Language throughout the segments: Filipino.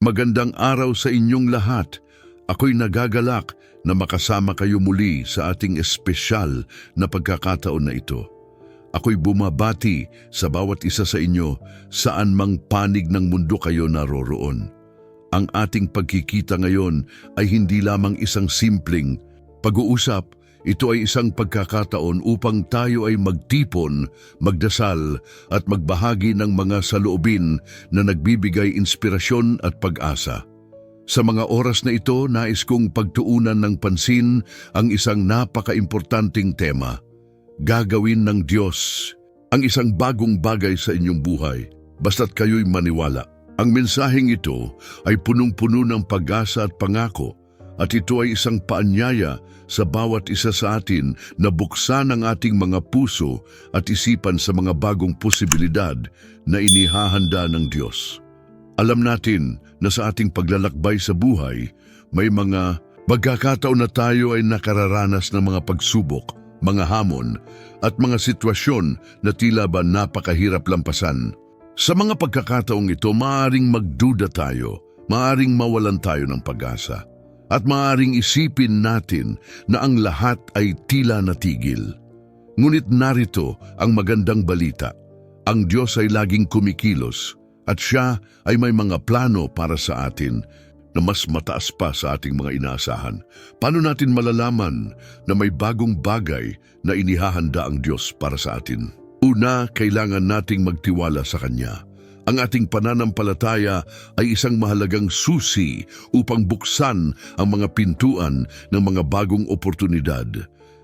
Magandang araw sa inyong lahat. Ako'y nagagalak na makasama kayo muli sa ating espesyal na pagkakataon na ito. Ako'y bumabati sa bawat isa sa inyo saan mang panig ng mundo kayo naroroon. Ang ating pagkikita ngayon ay hindi lamang isang simpleng pag-uusap. Ito ay isang pagkakataon upang tayo ay magtipon, magdasal at magbahagi ng mga saloobin na nagbibigay inspirasyon at pag-asa. Sa mga oras na ito, nais kong pagtuunan ng pansin ang isang napaka-importanting tema. Gagawin ng Diyos ang isang bagong bagay sa inyong buhay, basta't kayo'y maniwala. Ang mensaheng ito ay punong-puno ng pag-asa at pangako, at ito ay isang paanyaya sa bawat isa sa atin na buksan ang ating mga puso at isipan sa mga bagong posibilidad na inihahanda ng Diyos. Alam natin na sa ating paglalakbay sa buhay, may mga pagkakataon na tayo ay nakararanas ng mga pagsubok, mga hamon, at mga sitwasyon na tila ba napakahirap lampasan. Sa mga pagkakataong ito, maaaring magduda tayo, maaaring mawalan tayo ng pag-asa, at maaaring isipin natin na ang lahat ay tila natigil. Ngunit narito ang magandang balita. Ang Diyos ay laging kumikilos at Siya ay may mga plano para sa atin na mas mataas pa sa ating mga inaasahan. Paano natin malalaman na may bagong bagay na inihahanda ang Diyos para sa atin? Una, kailangan nating magtiwala sa Kanya. Ang ating pananampalataya ay isang mahalagang susi upang buksan ang mga pintuan ng mga bagong oportunidad.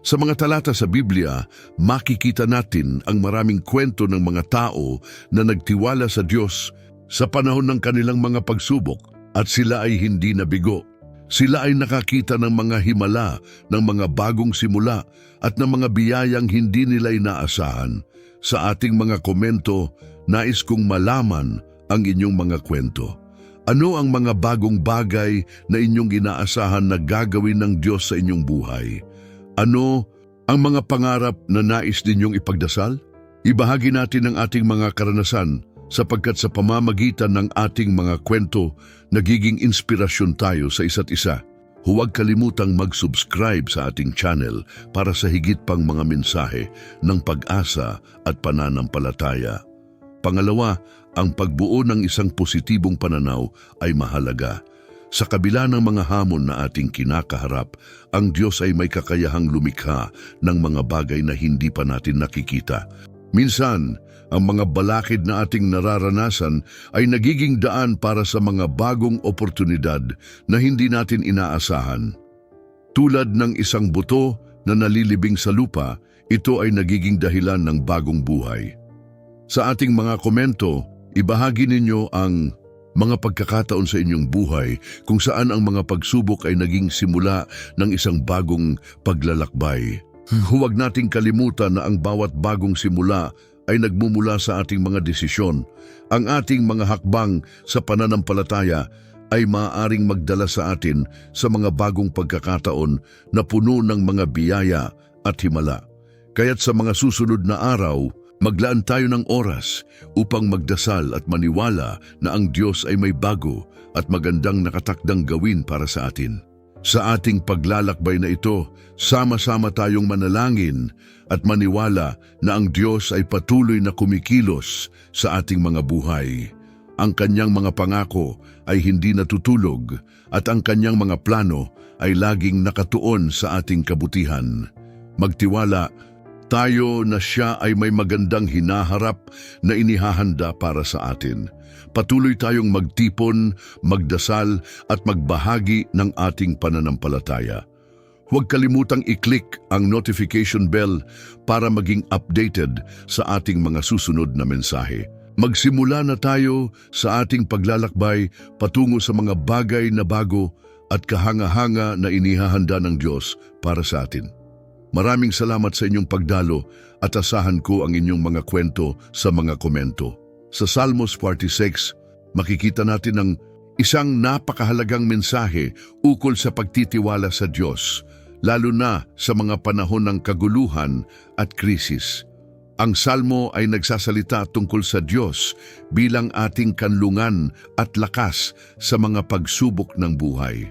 Sa mga talata sa Biblia, makikita natin ang maraming kwento ng mga tao na nagtiwala sa Diyos sa panahon ng kanilang mga pagsubok at sila ay hindi nabigo. Sila ay nakakita ng mga himala, ng mga bagong simula at ng mga biyayang hindi nila inaasahan. Sa ating mga komento, nais kong malaman ang inyong mga kwento. Ano ang mga bagong bagay na inyong inaasahan na gagawin ng Diyos sa inyong buhay? Ano ang mga pangarap na nais ninyong ipagdasal? Ibahagi natin ang ating mga karanasan sapagkat sa pamamagitan ng ating mga kwento, nagiging inspirasyon tayo sa isa't isa. Huwag kalimutang mag-subscribe sa ating channel para sa higit pang mga mensahe ng pag-asa at pananampalataya. Pangalawa, ang pagbuo ng isang positibong pananaw ay mahalaga. Sa kabila ng mga hamon na ating kinakaharap, ang Diyos ay may kakayahang lumikha ng mga bagay na hindi pa natin nakikita. Minsan, ang mga balakid na ating nararanasan ay nagiging daan para sa mga bagong oportunidad na hindi natin inaasahan. Tulad ng isang buto na nalilibing sa lupa, ito ay nagiging dahilan ng bagong buhay. Sa ating mga komento, ibahagi ninyo ang mga pagkakataon sa inyong buhay kung saan ang mga pagsubok ay naging simula ng isang bagong paglalakbay. Huwag nating kalimutan na ang bawat bagong simula ay nagmumula sa ating mga desisyon. Ang ating mga hakbang sa pananampalataya ay maaaring magdala sa atin sa mga bagong pagkakataon na puno ng mga biyaya at himala. Kaya't sa mga susunod na araw, maglaan tayo ng oras upang magdasal at maniwala na ang Diyos ay may bago at magandang nakatakdang gawin para sa atin. Sa ating paglalakbay na ito, sama-sama tayong manalangin at maniwala na ang Diyos ay patuloy na kumikilos sa ating mga buhay. Ang Kanyang mga pangako ay hindi natutulog at ang Kanyang mga plano ay laging nakatuon sa ating kabutihan. Magtiwala tayo na Siya ay may magandang hinaharap na inihahanda para sa atin. Patuloy tayong magtipon, magdasal at magbahagi ng ating pananampalataya. Huwag kalimutang i-click ang notification bell para maging updated sa ating mga susunod na mensahe. Magsimula na tayo sa ating paglalakbay patungo sa mga bagay na bago at kahanga-hanga na inihahanda ng Diyos para sa atin. Maraming salamat sa inyong pagdalo at asahan ko ang inyong mga kwento sa mga komento. Sa Salmos 46, makikita natin ang isang napakahalagang mensahe ukol sa pagtitiwala sa Diyos, lalo na sa mga panahon ng kaguluhan at krisis. Ang salmo ay nagsasalita tungkol sa Diyos bilang ating kanlungan at lakas sa mga pagsubok ng buhay.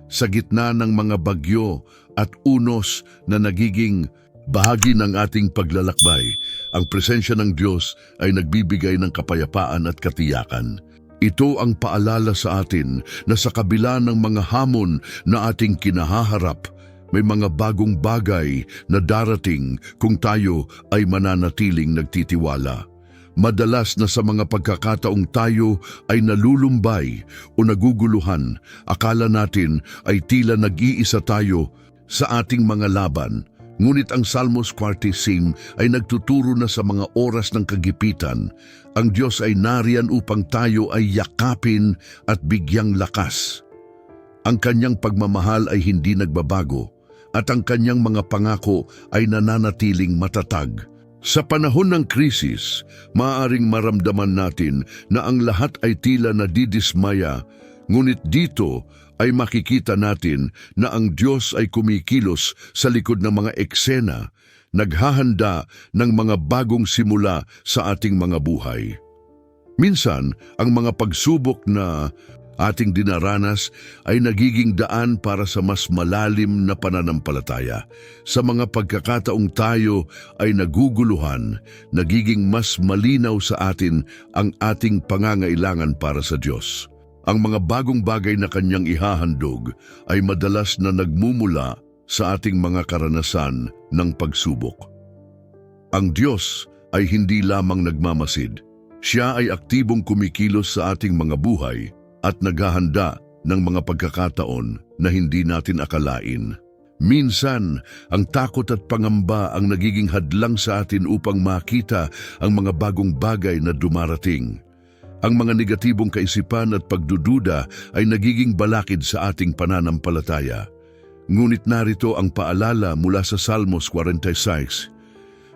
Sa gitna ng mga bagyo at unos na nagiging bahagi ng ating paglalakbay, ang presensya ng Diyos ay nagbibigay ng kapayapaan at katiyakan. Ito ang paalala sa atin na sa kabila ng mga hamon na ating kinahaharap, may mga bagong bagay na darating kung tayo ay mananatiling nagtitiwala. Madalas na sa mga pagkakataong tayo ay nalulumbay o naguguluhan, akala natin ay tila nag-iisa tayo sa ating mga laban. Ngunit ang Salmos 45 ay nagtuturo na sa mga oras ng kagipitan. Ang Diyos ay nariyan upang tayo ay yakapin at bigyang lakas. Ang kanyang pagmamahal ay hindi nagbabago at ang kanyang mga pangako ay nananatiling matatag. Sa panahon ng krisis, maaaring maramdaman natin na ang lahat ay tila nadidismaya, ngunit dito ay makikita natin na ang Diyos ay kumikilos sa likod ng mga eksena, naghahanda ng mga bagong simula sa ating mga buhay. Minsan, ang mga pagsubok na ating dinaranas ay nagiging daan para sa mas malalim na pananampalataya. Sa mga pagkakataong tayo ay naguguluhan, nagiging mas malinaw sa atin ang ating pangangailangan para sa Diyos. Ang mga bagong bagay na kanyang ihahandog ay madalas na nagmumula sa ating mga karanasan ng pagsubok. Ang Diyos ay hindi lamang nagmamasid. Siya ay aktibong kumikilos sa ating mga buhay at naghahanda ng mga pagkakataon na hindi natin akalain. Minsan, ang takot at pangamba ang nagiging hadlang sa atin upang makita ang mga bagong bagay na dumarating. Ang mga negatibong kaisipan at pagdududa ay nagiging balakid sa ating pananampalataya. Ngunit narito ang paalala mula sa Salmos 46,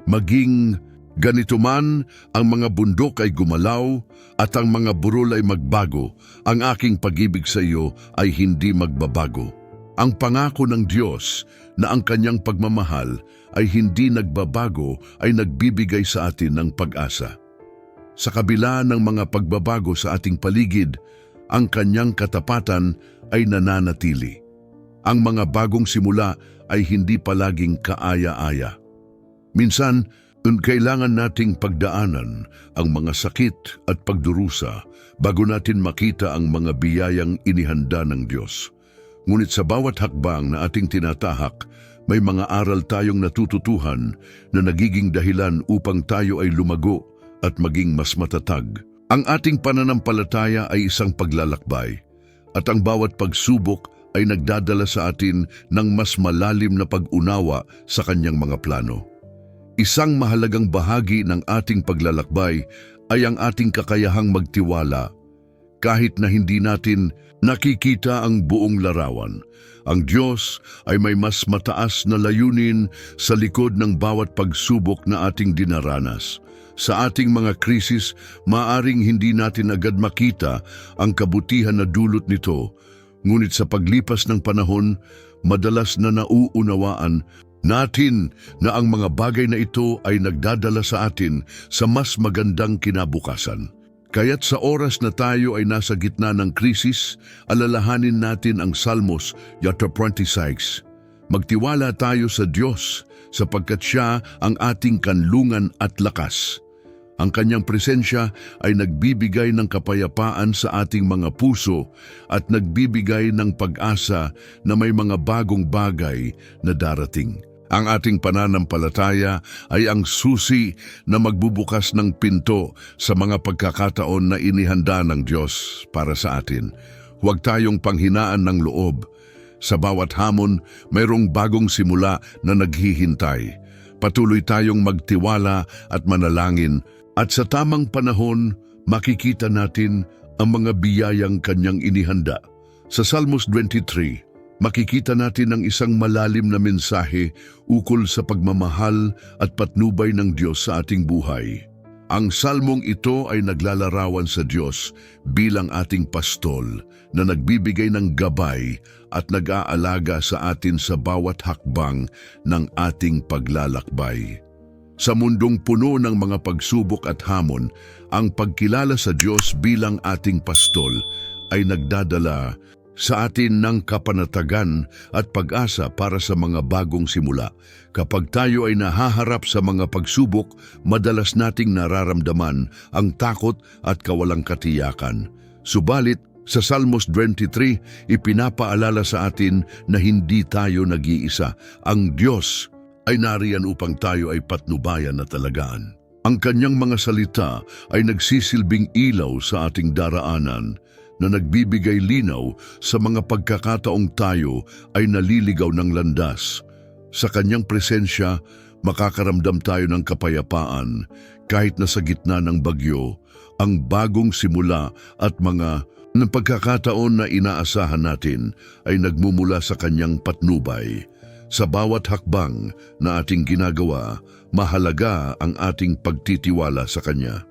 maging ganito man, ang mga bundok ay gumalaw at ang mga burol ay magbago, ang aking pag-ibig sa iyo ay hindi magbabago. Ang pangako ng Diyos na ang kanyang pagmamahal ay hindi nagbabago ay nagbibigay sa atin ng pag-asa. Sa kabila ng mga pagbabago sa ating paligid, ang kanyang katapatan ay nananatili. Ang mga bagong simula ay hindi palaging kaaya-aya. Minsan, kailangan nating pagdaanan ang mga sakit at pagdurusa bago natin makita ang mga biyayang inihanda ng Diyos. Ngunit sa bawat hakbang na ating tinatahak, may mga aral tayong natututuhan na nagiging dahilan upang tayo ay lumago at maging mas matatag. Ang ating pananampalataya ay isang paglalakbay, at ang bawat pagsubok ay nagdadala sa atin ng mas malalim na pag-unawa sa kanyang mga plano. Isang mahalagang bahagi ng ating paglalakbay ay ang ating kakayahang magtiwala. Kahit na hindi natin nakikita ang buong larawan, ang Diyos ay may mas mataas na layunin sa likod ng bawat pagsubok na ating dinaranas. Sa ating mga krisis, maaring hindi natin agad makita ang kabutihan na dulot nito, ngunit sa paglipas ng panahon, madalas na nauunawaan natin na ang mga bagay na ito ay nagdadala sa atin sa mas magandang kinabukasan. Kaya't sa oras na tayo ay nasa gitna ng krisis, alalahanin natin ang Salmos 46. Magtiwala tayo sa Diyos sapagkat Siya ang ating kanlungan at lakas. Ang kanyang presensya ay nagbibigay ng kapayapaan sa ating mga puso at nagbibigay ng pag-asa na may mga bagong bagay na darating. Ang ating pananampalataya ay ang susi na magbubukas ng pinto sa mga pagkakataon na inihanda ng Diyos para sa atin. Huwag tayong panghinaan ng loob. Sa bawat hamon, mayroong bagong simula na naghihintay. Patuloy tayong magtiwala at manalangin, at sa tamang panahon, makikita natin ang mga biyayang kanyang inihanda. Sa Salmos 23, makikita natin ang isang malalim na mensahe ukol sa pagmamahal at patnubay ng Diyos sa ating buhay. Ang salmong ito ay naglalarawan sa Diyos bilang ating pastol na nagbibigay ng gabay at nag-aalaga sa atin sa bawat hakbang ng ating paglalakbay. Sa mundong puno ng mga pagsubok at hamon, ang pagkilala sa Diyos bilang ating pastol ay nagdadala sa atin ng kapanatagan at pag-asa para sa mga bagong simula. Kapag tayo ay nahaharap sa mga pagsubok, madalas nating nararamdaman ang takot at kawalang katiyakan. Subalit, sa Salmos 23, ipinapaalala sa atin na hindi tayo nag-iisa. Ang Diyos ay nariyan upang tayo ay patnubayan at alagaan. Ang kanyang mga salita ay nagsisilbing ilaw sa ating daraanan na nagbibigay linaw sa mga pagkakataong tayo ay naliligaw ng landas. Sa kanyang presensya, makakaramdam tayo ng kapayapaan kahit na sa gitna ng bagyo, ang bagong simula at mga pagkakataon na inaasahan natin ay nagmumula sa kanyang patnubay. Sa bawat hakbang na ating ginagawa, mahalaga ang ating pagtitiwala sa Kanya.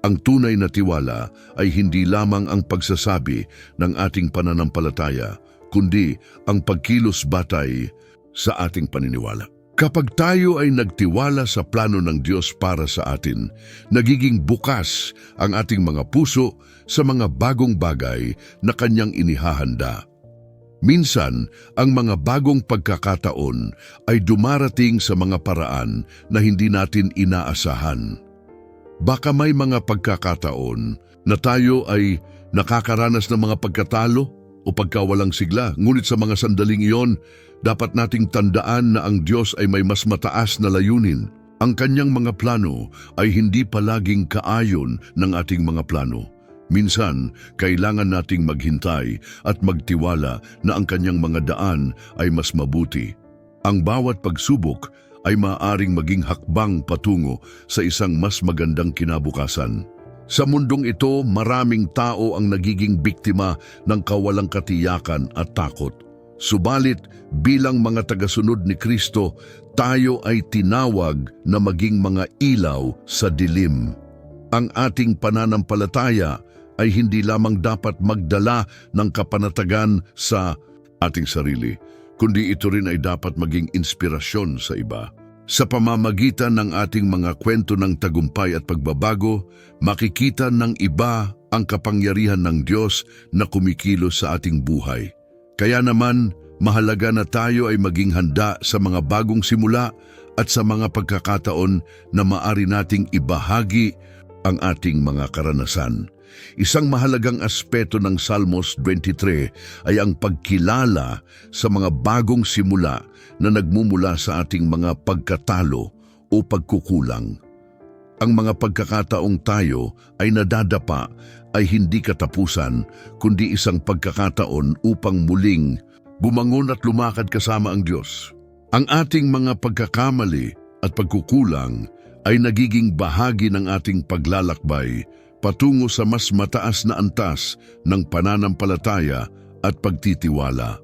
Ang tunay na tiwala ay hindi lamang ang pagsasabi ng ating pananampalataya, kundi ang pagkilos batay sa ating paniniwala. Kapag tayo ay nagtiwala sa plano ng Diyos para sa atin, nagiging bukas ang ating mga puso sa mga bagong bagay na Kanyang inihahanda. Minsan, ang mga bagong pagkakataon ay dumarating sa mga paraan na hindi natin inaasahan. Baka may mga pagkakataon na tayo ay nakakaranas ng mga pagkatalo o pagkawalang sigla, ngunit sa mga sandaling iyon, dapat nating tandaan na ang Diyos ay may mas mataas na layunin. Ang Kanyang mga plano ay hindi palaging kaayon ng ating mga plano. Minsan, kailangan nating maghintay at magtiwala na ang Kanyang mga daan ay mas mabuti. Ang bawat pagsubok ay maaaring maging hakbang patungo sa isang mas magandang kinabukasan. Sa mundong ito, maraming tao ang nagiging biktima ng kawalang katiyakan at takot. Subalit, bilang mga tagasunod ni Kristo, tayo ay tinawag na maging mga ilaw sa dilim. Ang ating pananampalataya ay hindi lamang dapat magdala ng kapanatagan sa ating sarili, kundi ito rin ay dapat maging inspirasyon sa iba. Sa pamamagitan ng ating mga kwento ng tagumpay at pagbabago, makikita ng iba ang kapangyarihan ng Diyos na kumikilos sa ating buhay. Kaya naman, mahalaga na tayo ay maging handa sa mga bagong simula at sa mga pagkakataon na maaari nating ibahagi ang ating mga karanasan. Isang mahalagang aspeto ng Salmos 23 ay ang pagkilala sa mga bagong simula na nagmumula sa ating mga pagkatalo o pagkukulang. Ang mga pagkakataong tayo ay nadadapa ay hindi katapusan, kundi isang pagkakataon upang muling bumangon at lumakad kasama ang Diyos. Ang ating mga pagkakamali at pagkukulang ay nagiging bahagi ng ating paglalakbay patungo sa mas mataas na antas ng pananampalataya at pagtitiwala.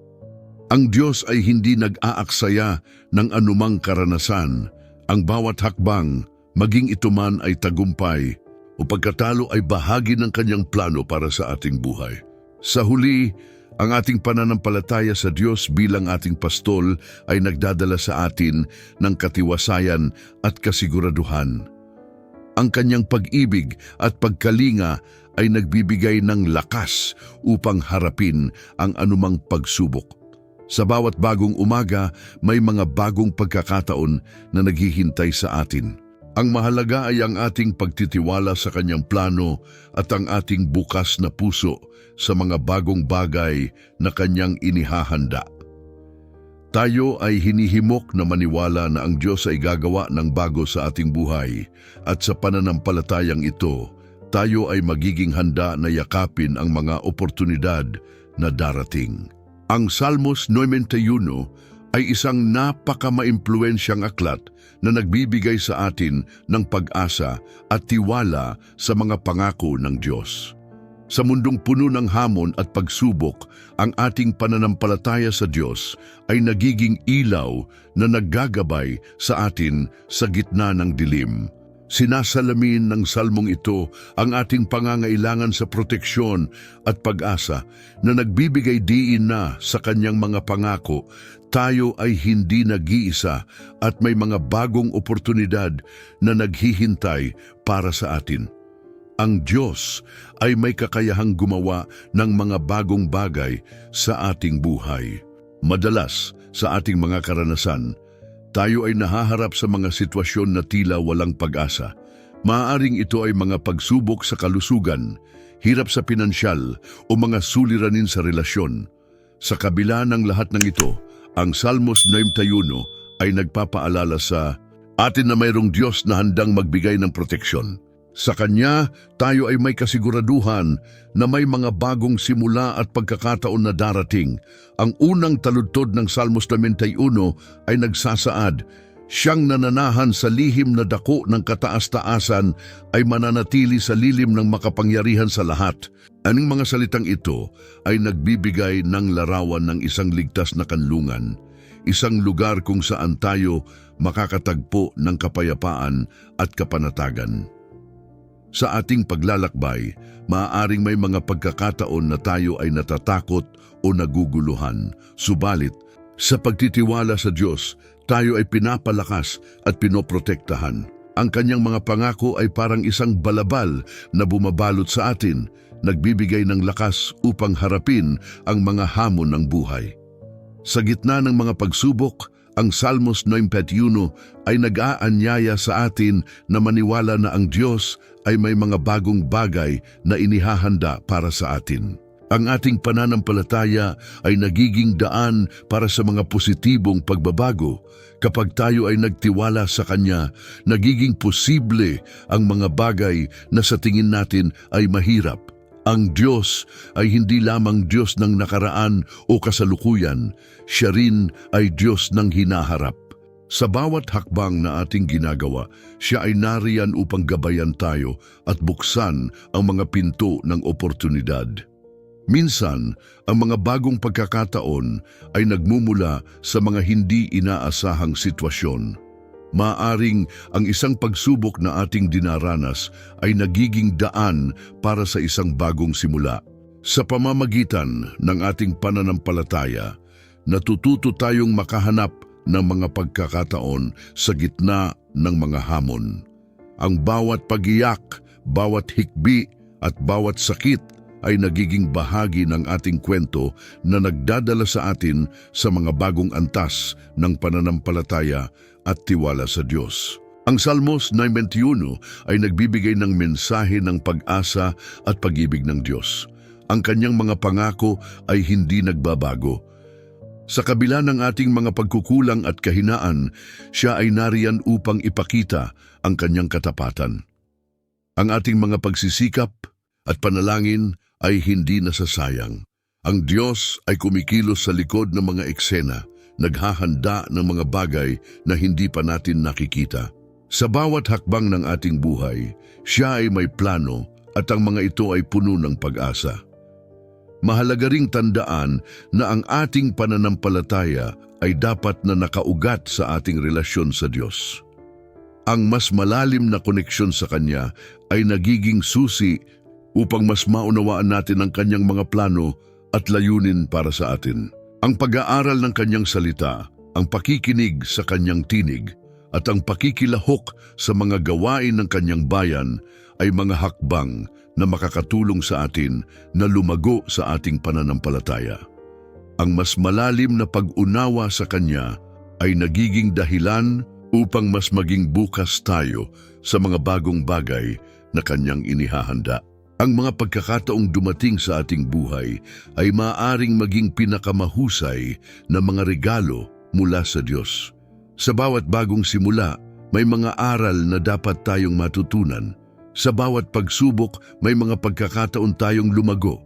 Ang Diyos ay hindi nag-aaksaya ng anumang karanasan. Ang bawat hakbang, maging ito man ay tagumpay o pagkatalo, ay bahagi ng Kanyang plano para sa ating buhay. Sa huli, ang ating pananampalataya sa Diyos bilang ating pastol ay nagdadala sa atin ng katiwasayan at kasiguraduhan. Ang Kanyang pag-ibig at pagkalinga ay nagbibigay ng lakas upang harapin ang anumang pagsubok. Sa bawat bagong umaga, may mga bagong pagkakataon na naghihintay sa atin. Ang mahalaga ay ang ating pagtitiwala sa Kanyang plano at ang ating bukas na puso sa mga bagong bagay na Kanyang inihahanda. Tayo ay hinihimok na maniwala na ang Diyos ay gagawa ng bago sa ating buhay, at sa pananampalatayang ito, tayo ay magiging handa na yakapin ang mga oportunidad na darating. Ang Salmos 91 ay isang napaka-maimpluwensyang aklat na nagbibigay sa atin ng pag-asa at tiwala sa mga pangako ng Diyos. Sa mundong puno ng hamon at pagsubok, ang ating pananampalataya sa Diyos ay nagiging ilaw na naggagabay sa atin sa gitna ng dilim. Sinasalamin ng salmong ito ang ating pangangailangan sa proteksyon at pag-asa na nagbibigay diin na sa kanyang mga pangako. Tayo ay hindi nag-iisa at may mga bagong oportunidad na naghihintay para sa atin. Ang Diyos ay may kakayahang gumawa ng mga bagong bagay sa ating buhay. Madalas sa ating mga karanasan, tayo ay nahaharap sa mga sitwasyon na tila walang pag-asa. Maaaring ito ay mga pagsubok sa kalusugan, hirap sa pinansyal o mga suliranin sa relasyon. Sa kabila ng lahat ng ito, ang Salmos 91 ay nagpapaalala sa atin na mayroong Diyos na handang magbigay ng proteksyon. Sa Kanya, tayo ay may kasiguraduhan na may mga bagong simula at pagkakataon na darating. Ang unang taludtod ng Salmos 91 ay nagsasaad, siyang nananahan sa lihim na dako ng kataas-taasan ay mananatili sa lilim ng makapangyarihan sa lahat. Aning mga salitang ito ay nagbibigay ng larawan ng isang ligtas na kanlungan, isang lugar kung saan tayo makakatagpo ng kapayapaan at kapanatagan. Sa ating paglalakbay, maaaring may mga pagkakataon na tayo ay natatakot o naguguluhan. Subalit, sa pagtitiwala sa Diyos, tayo ay pinapalakas at pinoprotektahan. Ang kanyang mga pangako ay parang isang balabal na bumabalot sa atin, nagbibigay ng lakas upang harapin ang mga hamon ng buhay. Sa gitna ng mga pagsubok, ang Salmos 91 ay nag-aanyaya sa atin na maniwala na ang Diyos ay may mga bagong bagay na inihahanda para sa atin. Ang ating pananampalataya ay nagiging daan para sa mga positibong pagbabago. Kapag tayo ay nagtiwala sa Kanya, nagiging posible ang mga bagay na sa tingin natin ay mahirap. Ang Diyos ay hindi lamang Diyos ng nakaraan o kasalukuyan, siya rin ay Diyos ng hinaharap. Sa bawat hakbang na ating ginagawa, siya ay nariyan upang gabayan tayo at buksan ang mga pinto ng oportunidad. Minsan, ang mga bagong pagkakataon ay nagmumula sa mga hindi inaasahang sitwasyon. Maaring ang isang pagsubok na ating dinaranas ay nagiging daan para sa isang bagong simula. Sa pamamagitan ng ating pananampalataya, natututo tayong makahanap ng mga pagkakataon sa gitna ng mga hamon. Ang bawat pag-iyak, bawat hikbi at bawat sakit ay nagiging bahagi ng ating kwento na nagdadala sa atin sa mga bagong antas ng pananampalataya at tiwala sa Diyos. Ang Salmos 91 ay nagbibigay ng mensahe ng pag-asa at pag-ibig ng Diyos. Ang kanyang mga pangako ay hindi nagbabago. Sa kabila ng ating mga pagkukulang at kahinaan, siya ay nariyan upang ipakita ang kanyang katapatan. Ang ating mga pagsisikap at panalangin ay hindi nasasayang. Ang Diyos ay kumikilos sa likod ng mga eksena, naghahanda ng mga bagay na hindi pa natin nakikita. Sa bawat hakbang ng ating buhay, siya ay may plano at ang mga ito ay puno ng pag-asa. Mahalaga ring tandaan na ang ating pananampalataya ay dapat na nakaugat sa ating relasyon sa Diyos. Ang mas malalim na koneksyon sa Kanya ay nagiging susi upang mas maunawaan natin ang Kanyang mga plano at layunin para sa atin. Ang pag-aaral ng Kanyang salita, ang pakikinig sa Kanyang tinig, at ang pakikilahok sa mga gawain ng Kanyang bayan ay mga hakbang na makakatulong sa atin na lumago sa ating pananampalataya. Ang mas malalim na pag-unawa sa Kanya ay nagiging dahilan upang mas maging bukas tayo sa mga bagong bagay na Kanyang inihahanda. Ang mga pagkakataong dumating sa ating buhay ay maaaring maging pinakamahusay na mga regalo mula sa Diyos. Sa bawat bagong simula, may mga aral na dapat tayong matutunan. Sa bawat pagsubok, may mga pagkakataon tayong lumago.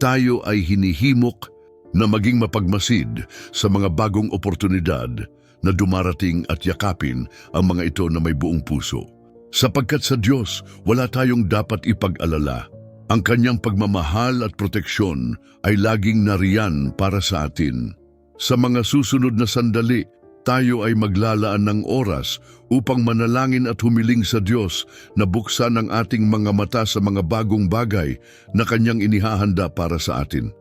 Tayo ay hinihimok na maging mapagmasid sa mga bagong oportunidad na dumarating at yakapin ang mga ito na may buong puso. Sapagkat sa Diyos, wala tayong dapat ipag-alala. Ang Kanyang pagmamahal at proteksyon ay laging nariyan para sa atin. Sa mga susunod na sandali, tayo ay maglalaan ng oras upang manalangin at humiling sa Diyos na buksan ang ating mga mata sa mga bagong bagay na Kanyang inihahanda para sa atin.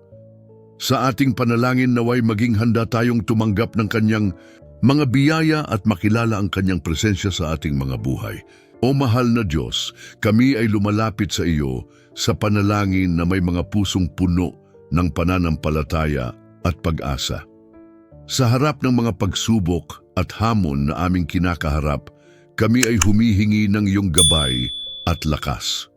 Sa ating panalangin naway maging handa tayong tumanggap ng Kanyang mga biyaya at makilala ang Kanyang presensya sa ating mga buhay. O mahal na Diyos, kami ay lumalapit sa iyo sa panalangin na may mga pusong puno ng pananampalataya at pag-asa. Sa harap ng mga pagsubok at hamon na aming kinakaharap, kami ay humihingi ng iyong gabay at lakas.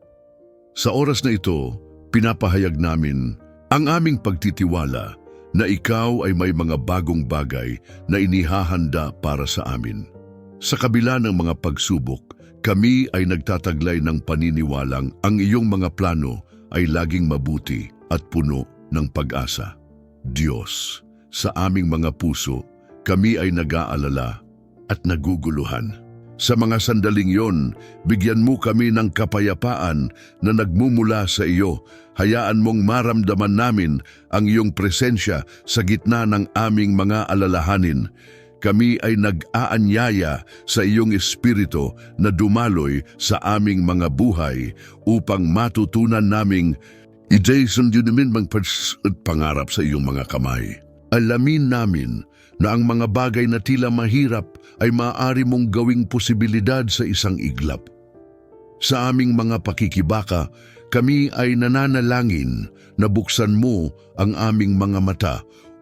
Sa oras na ito, pinapahayag namin ang aming pagtitiwala na ikaw ay may mga bagong bagay na inihahanda para sa amin. Sa kabila ng mga pagsubok, kami ay nagtataglay ng paniniwalang ang iyong mga plano ay laging mabuti at puno ng pag-asa. Diyos, sa aming mga puso, kami ay nag-aalala at naguguluhan. Sa mga sandaling yon, bigyan mo kami ng kapayapaan na nagmumula sa iyo. Hayaan mong maramdaman namin ang iyong presensya sa gitna ng aming mga alalahanin. Kami ay nag-aanyaya sa iyong espiritu na dumaloy sa aming mga buhay upang matutunan naming i-descend namin at pangarap sa iyong mga kamay. Alamin namin na ang mga bagay na tila mahirap ay maaari mong gawing posibilidad sa isang iglap. Sa aming mga pakikibaka, kami ay nananalangin na buksan mo ang aming mga mata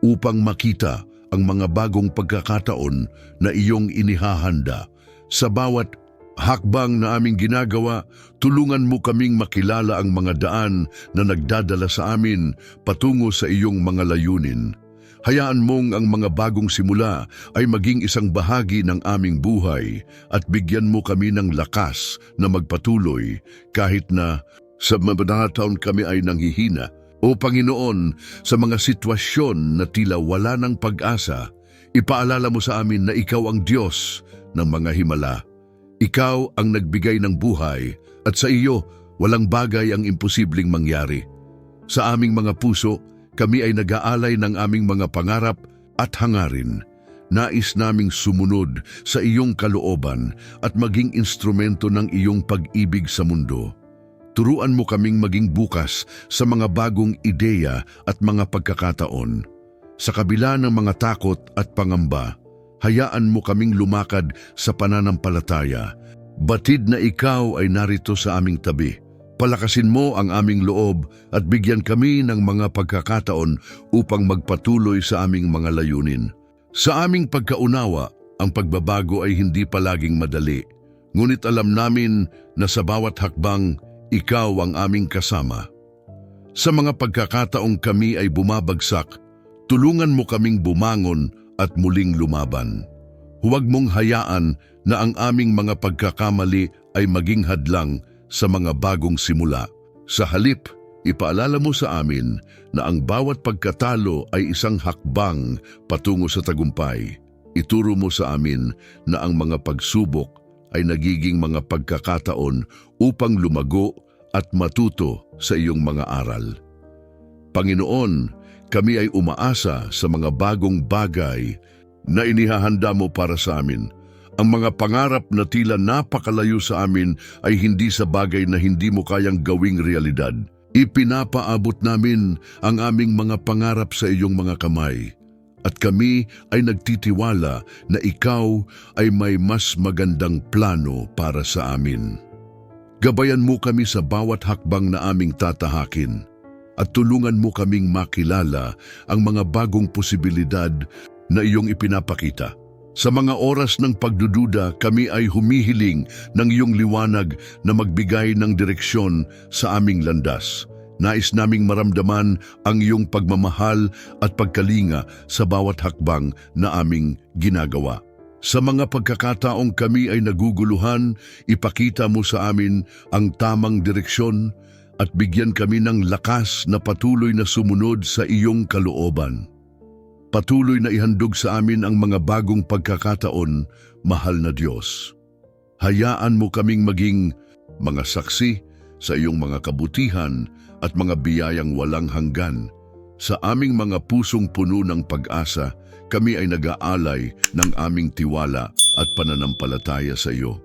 upang makita ang mga bagong pagkakataon na iyong inihahanda. Sa bawat hakbang na aming ginagawa, tulungan mo kaming makilala ang mga daan na nagdadala sa amin patungo sa iyong mga layunin. Hayaan mong ang mga bagong simula ay maging isang bahagi ng aming buhay at bigyan mo kami ng lakas na magpatuloy kahit na sa mga taon kami ay nanghihina. O Panginoon, sa mga sitwasyon na tila wala ng pag-asa, ipaalala mo sa amin na ikaw ang Diyos ng mga himala. Ikaw ang nagbigay ng buhay at sa iyo walang bagay ang imposibleng mangyari. Sa aming mga puso, kami ay nag-aalay ng aming mga pangarap at hangarin. Nais naming sumunod sa iyong kalooban at maging instrumento ng iyong pag-ibig sa mundo. Turuan mo kaming maging bukas sa mga bagong ideya at mga pagkakataon. Sa kabila ng mga takot at pangamba, hayaan mo kaming lumakad sa pananampalataya. Batid na ikaw ay narito sa aming tabi. Palakasin mo ang aming loob at bigyan kami ng mga pagkakataon upang magpatuloy sa aming mga layunin. Sa aming pagkaunawa, ang pagbabago ay hindi palaging madali. Ngunit alam namin na sa bawat hakbang, ikaw ang aming kasama. Sa mga pagkakataong kami ay bumabagsak, tulungan mo kaming bumangon at muling lumaban. Huwag mong hayaan na ang aming mga pagkakamali ay maging hadlang sa mga bagong simula. Sa halip, ipaalala mo sa amin na ang bawat pagkatalo ay isang hakbang patungo sa tagumpay. Ituro mo sa amin na ang mga pagsubok ay nagiging mga pagkakataon upang lumago at matuto sa iyong mga aral. Panginoon, kami ay umaasa sa mga bagong bagay na inihahanda mo para sa amin. Ang mga pangarap na tila napakalayo sa amin ay hindi sa bagay na hindi mo kayang gawing realidad. Ipinapaabot namin ang aming mga pangarap sa iyong mga kamay. At kami ay nagtitiwala na ikaw ay may mas magandang plano para sa amin. Gabayan mo kami sa bawat hakbang na aming tatahakin at tulungan mo kaming makilala ang mga bagong posibilidad na iyong ipinapakita. Sa mga oras ng pagdududa, kami ay humihiling ng iyong liwanag na magbigay ng direksyon sa aming landas. Nais naming maramdaman ang iyong pagmamahal at pagkalinga sa bawat hakbang na aming ginagawa. Sa mga pagkakataong kami ay naguguluhan, ipakita mo sa amin ang tamang direksyon at bigyan kami ng lakas na patuloy na sumunod sa iyong kalooban. Patuloy na ihandog sa amin ang mga bagong pagkakataon, mahal na Diyos. Hayaan mo kaming maging mga saksi sa iyong mga kabutihan at mga biyayang walang hanggan. Sa aming mga pusong puno ng pag-asa, kami ay nag-aalay ng aming tiwala at pananampalataya sa iyo.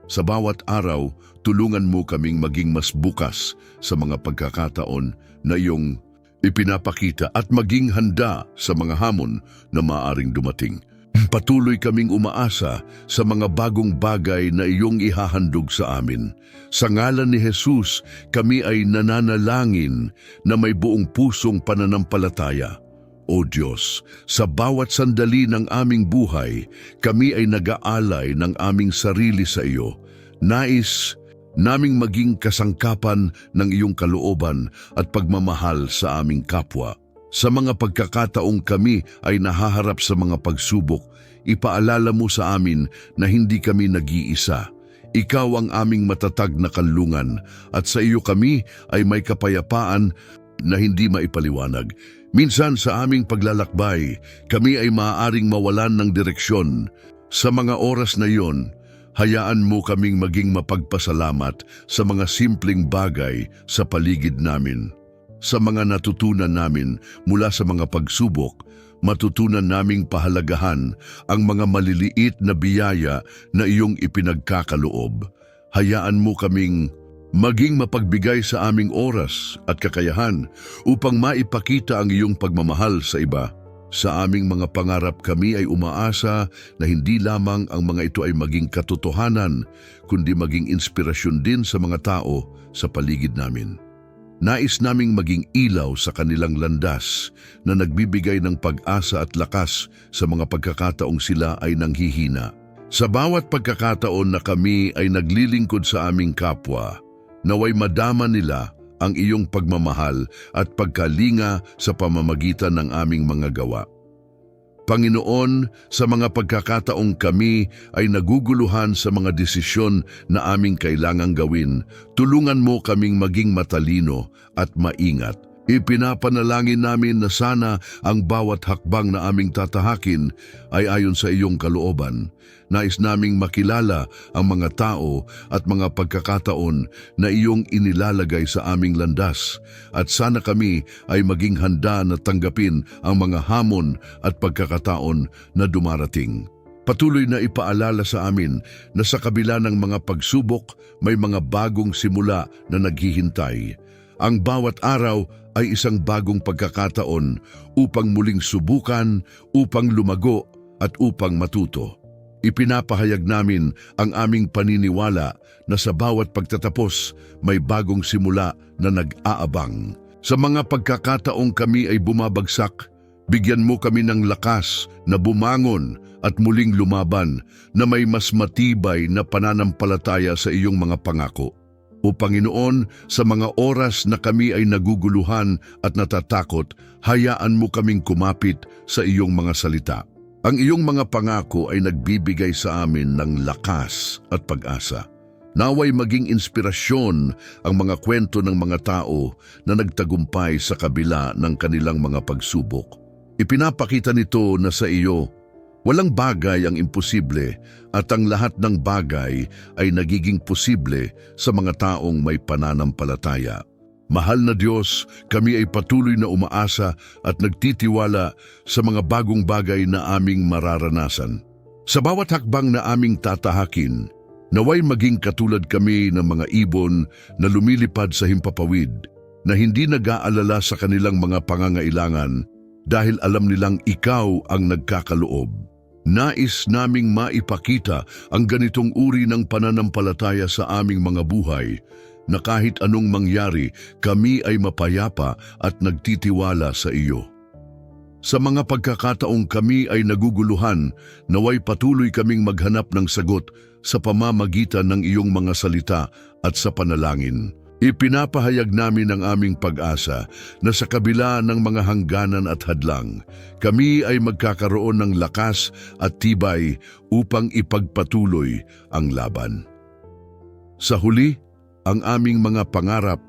Sa bawat araw, tulungan mo kaming maging mas bukas sa mga pagkakataon na iyong ipinapakita at maging handa sa mga hamon na maaaring dumating. Patuloy kaming umaasa sa mga bagong bagay na iyong ihahandog sa amin. Sa ngalan ni Jesus, kami ay nananalangin na may buong pusong pananampalataya. O Diyos, sa bawat sandali ng aming buhay, kami ay nag-aalay ng aming sarili sa iyo. Nais naming maging kasangkapan ng iyong kalooban at pagmamahal sa aming kapwa. Sa mga pagkakataong kami ay nahaharap sa mga pagsubok, ipaalala mo sa amin na hindi kami nag-iisa. Ikaw ang aming matatag na kanlungan at sa iyo kami ay may kapayapaan na hindi maipaliwanag. Minsan sa aming paglalakbay, kami ay maaaring mawalan ng direksyon. Sa mga oras na iyon, hayaan mo kaming maging mapagpasalamat sa mga simpleng bagay sa paligid namin. Sa mga natutunan namin mula sa mga pagsubok, matutunan naming pahalagahan ang mga maliliit na biyaya na iyong ipinagkakaloob. Hayaan mo kaming maging mapagbigay sa aming oras at kakayahan upang maipakita ang iyong pagmamahal sa iba. Sa aming mga pangarap kami ay umaasa na hindi lamang ang mga ito ay maging katotohanan, kundi maging inspirasyon din sa mga tao sa paligid namin. Nais naming maging ilaw sa kanilang landas na nagbibigay ng pag-asa at lakas sa mga pagkakataong sila ay nanghihina. Sa bawat pagkakataon na kami ay naglilingkod sa aming kapwa, naway madama nila ang iyong pagmamahal at pagkalinga sa pamamagitan ng aming mga gawa. Panginoon, sa mga pagkakataong kami ay naguguluhan sa mga desisyon na aming kailangang gawin, tulungan mo kaming maging matalino at maingat. Ipinapanalangin namin na sana ang bawat hakbang na aming tatahakin ay ayon sa iyong kalooban. Nais naming makilala ang mga tao at mga pagkakataon na iyong inilalagay sa aming landas at sana kami ay maging handa na tanggapin ang mga hamon at pagkakataon na dumarating. Patuloy na ipaalala sa amin na sa kabila ng mga pagsubok may mga bagong simula na naghihintay. Ang bawat araw ay isang bagong pagkakataon upang muling subukan, upang lumago at upang matuto. Ipinapahayag namin ang aming paniniwala na sa bawat pagtatapos may bagong simula na nag-aabang. Sa mga pagkakataong kami ay bumabagsak, bigyan mo kami ng lakas na bumangon at muling lumaban na may mas matibay na pananampalataya sa iyong mga pangako. O Panginoon, sa mga oras na kami ay naguguluhan at natatakot, hayaan mo kaming kumapit sa iyong mga salita. Ang iyong mga pangako ay nagbibigay sa amin ng lakas at pag-asa. Naway maging inspirasyon ang mga kwento ng mga tao na nagtagumpay sa kabila ng kanilang mga pagsubok. Ipinapakita nito na sa iyo, walang bagay ang imposible at ang lahat ng bagay ay nagiging posible sa mga taong may pananampalataya. Mahal na Diyos, kami ay patuloy na umaasa at nagtitiwala sa mga bagong bagay na aming mararanasan. Sa bawat hakbang na aming tatahakin, naway maging katulad kami ng mga ibon na lumilipad sa himpapawid, na hindi nag-aalala sa kanilang mga pangangailangan dahil alam nilang ikaw ang nagkakaloob. Nais naming maipakita ang ganitong uri ng pananampalataya sa aming mga buhay, na kahit anong mangyari, kami ay mapayapa at nagtitiwala sa iyo. Sa mga pagkakataong kami ay naguguluhan, naway patuloy kaming maghanap ng sagot sa pamamagitan ng iyong mga salita at sa panalangin. Ipinapahayag namin ang aming pag-asa na sa kabila ng mga hangganan at hadlang, kami ay magkakaroon ng lakas at tibay upang ipagpatuloy ang laban. Sa huli, ang aming mga pangarap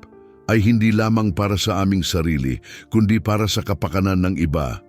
ay hindi lamang para sa aming sarili, kundi para sa kapakanan ng iba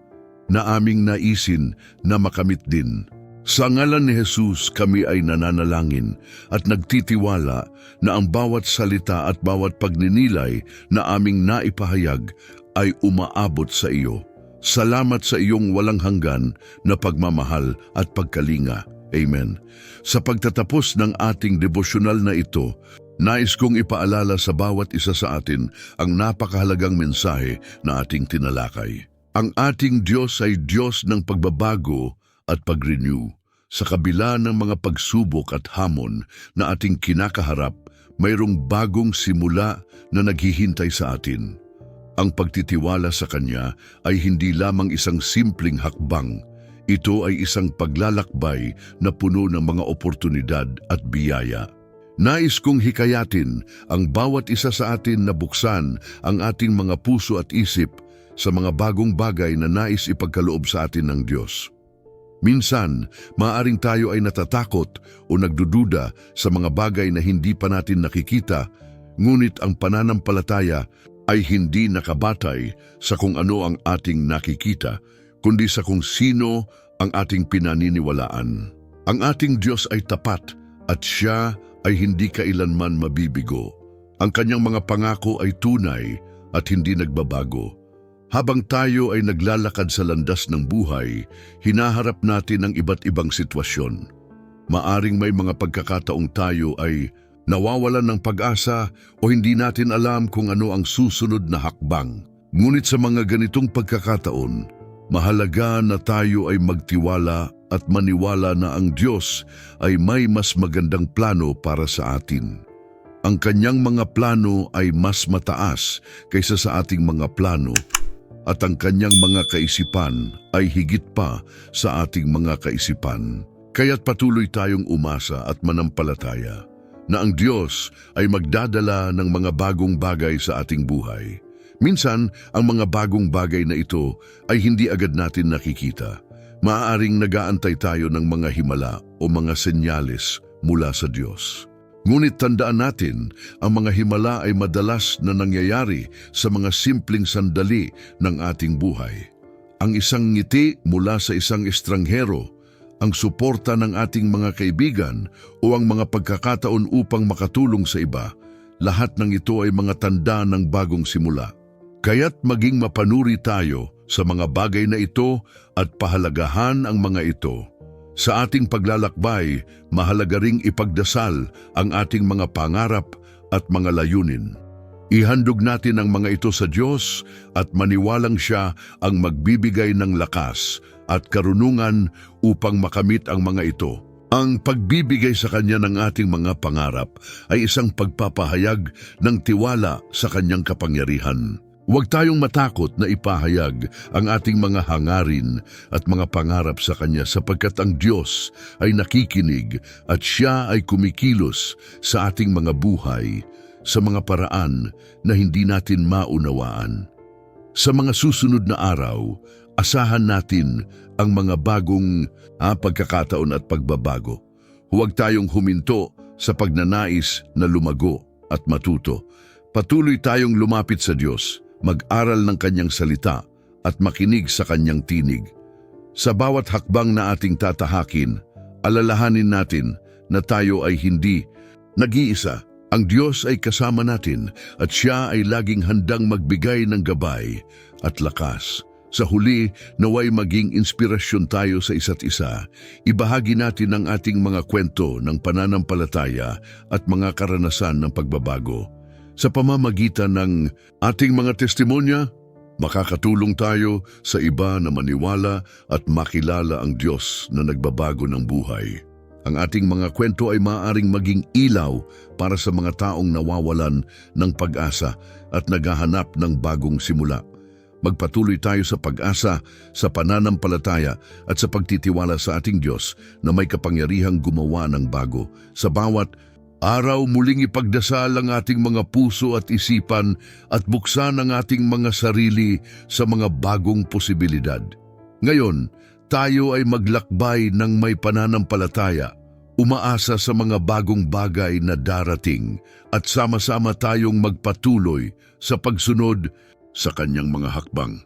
na aming naisin na makamit din. Sa ngalan ni Jesus kami ay nananalangin at nagtitiwala na ang bawat salita at bawat pagninilay na aming naipahayag ay umaabot sa iyo. Salamat sa iyong walang hanggan na pagmamahal at pagkalinga. Amen. Sa pagtatapos ng ating devosyonal na ito, nais kong ipaalala sa bawat isa sa atin ang napakahalagang mensahe na ating tinalakay. Ang ating Diyos ay Diyos ng pagbabago at pag-renew. Sa kabila ng mga pagsubok at hamon na ating kinakaharap, mayroong bagong simula na naghihintay sa atin. Ang pagtitiwala sa Kanya ay hindi lamang isang simpleng hakbang. Ito ay isang paglalakbay na puno ng mga oportunidad at biyaya. Nais kong hikayatin ang bawat isa sa atin na buksan ang ating mga puso at isip sa mga bagong bagay na nais ipagkaloob sa atin ng Diyos. Minsan, maaaring tayo ay natatakot o nagdududa sa mga bagay na hindi pa natin nakikita, ngunit ang pananampalataya ay hindi nakabatay sa kung ano ang ating nakikita, kundi sa kung sino ang ating pinaniniwalaan. Ang ating Diyos ay tapat at Siya ay hindi kailanman mabibigo. Ang Kanyang mga pangako ay tunay at hindi nagbabago. Habang tayo ay naglalakad sa landas ng buhay, hinaharap natin ang iba't ibang sitwasyon. Maaring may mga pagkakataong tayo ay nawawalan ng pag-asa o hindi natin alam kung ano ang susunod na hakbang. Ngunit sa mga ganitong pagkakataon, mahalaga na tayo ay magtiwala at maniwala na ang Diyos ay may mas magandang plano para sa atin. Ang Kanyang mga plano ay mas mataas kaysa sa ating mga plano at ang Kanyang mga kaisipan ay higit pa sa ating mga kaisipan. Kaya't patuloy tayong umasa at manampalataya na ang Diyos ay magdadala ng mga bagong bagay sa ating buhay. Minsan, ang mga bagong bagay na ito ay hindi agad natin nakikita. Maaaring nagaantay tayo ng mga himala o mga senyales mula sa Diyos. Ngunit tandaan natin, ang mga himala ay madalas na nangyayari sa mga simpleng sandali ng ating buhay. Ang isang ngiti mula sa isang estranghero, ang suporta ng ating mga kaibigan o ang mga pagkakataon upang makatulong sa iba, lahat ng ito ay mga tanda ng bagong simula. Kaya't maging mapanuri tayo sa mga bagay na ito at pahalagahan ang mga ito. Sa ating paglalakbay, mahalaga ring ipagdasal ang ating mga pangarap at mga layunin. Ihandog natin ang mga ito sa Diyos at maniwalang Siya ang magbibigay ng lakas at karunungan upang makamit ang mga ito. Ang pagbibigay sa Kanya ng ating mga pangarap ay isang pagpapahayag ng tiwala sa Kanyang kapangyarihan. Huwag tayong matakot na ipahayag ang ating mga hangarin at mga pangarap sa Kanya sapagkat ang Diyos ay nakikinig at Siya ay kumikilos sa ating mga buhay sa mga paraan na hindi natin maunawaan. Sa mga susunod na araw, asahan natin ang mga bagong pagkakataon at pagbabago. Huwag tayong huminto sa pagnanais na lumago at matuto. Patuloy tayong lumapit sa Diyos, mag-aral ng Kanyang salita at makinig sa Kanyang tinig. Sa bawat hakbang na ating tatahakin, alalahanin natin na tayo ay hindi nag-iisa. Ang Diyos ay kasama natin at Siya ay laging handang magbigay ng gabay at lakas. Sa huli, naway maging inspirasyon tayo sa isa't isa. Ibahagi natin ang ating mga kwento ng pananampalataya at mga karanasan ng pagbabago. Sa pamamagitan ng ating mga testimonya, makakatulong tayo sa iba na maniwala at makilala ang Diyos na nagbabago ng buhay. Ang ating mga kwento ay maaaring maging ilaw para sa mga taong nawawalan ng pag-asa at naghahanap ng bagong simula. Magpatuloy tayo sa pag-asa, sa pananampalataya at sa pagtitiwala sa ating Diyos na may kapangyarihang gumawa ng bago. Sa bawat araw, muling ipagdasal ang ating mga puso at isipan at buksan ang ating mga sarili sa mga bagong posibilidad. Ngayon, tayo ay maglakbay ng may pananampalataya, umaasa sa mga bagong bagay na darating at sama-sama tayong magpatuloy sa pagsunod sa Kanyang mga hakbang.